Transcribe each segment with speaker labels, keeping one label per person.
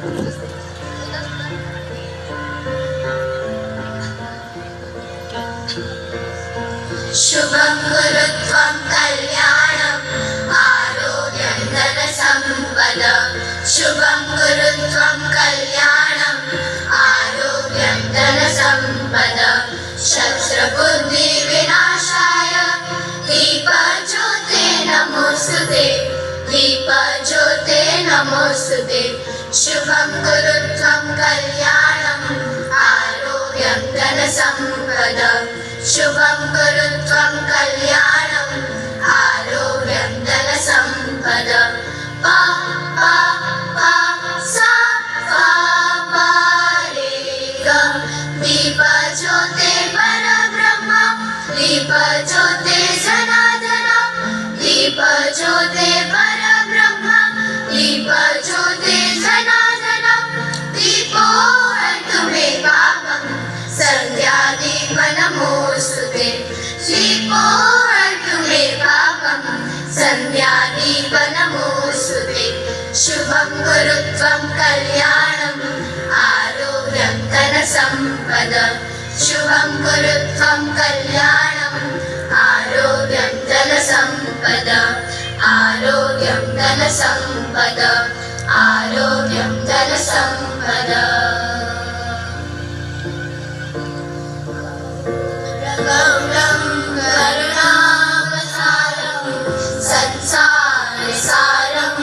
Speaker 1: शुभं कुरु त्वं कल्याणम् आरोग्यं धनसम्पदं शुभं कुरु त्वं कल्याणम् आरोग्यं धनसम्पदं शस्त्रबुद्धिविनाशाय दीपज्योते नमोस्तुते दीपज्योते नमोस्तुते शुभं कुरु त्वं कल्याणम् आरोग्यं धनसम्पदं शुभं कुरु त्वं कल्याणम् आरोग्यं धनसम्पदं पा पा पा सा पा पा रे ग दीपज्योते परब्रह्म दीपज्योते सनातन दीपज्योते परब्रह्म दीपज्योते सनातन दीपो हरतु मे पापम् संध्यादीप नमोस्तुते दीपो हरतु मे पापम् संध्यादीप नमोस्तुते शुभं कुरु त्वं कल्याणम् आरोग्यं धनसम्पदं शुभं कुरु त्वं कल्याणम् आरोग्यं धनसम्पदम् आरोग्यं धनसम्पदम् आरोग्यं धनसम्पदम् गौरं करुणावतारं संसारसारं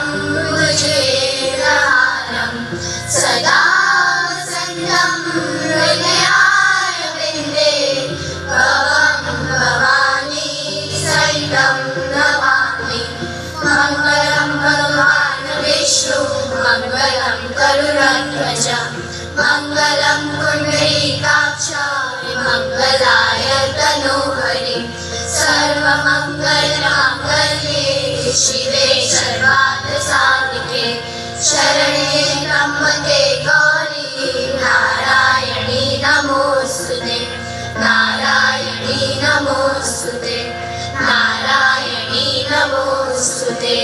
Speaker 1: भुजगेन्द्रहारं सदा वसन्तं हृदयारविन्दे भवं भवानी सहितं नमामि मङ्गलं भगवान् विष्णु मङ्गलं गरुडध्वज मङ्गलं पुण्डरीकाक्ष मङ्गलाय तनोहरि सर्वमङ्गलमाङ्गल्ये शिवे सर्वार्थसाधिके शरण्ये त्र्यम्बके गौरी नारायणी नमोस्तुते नारायणी नमोस्तुते नारायणी नमोस्तुते।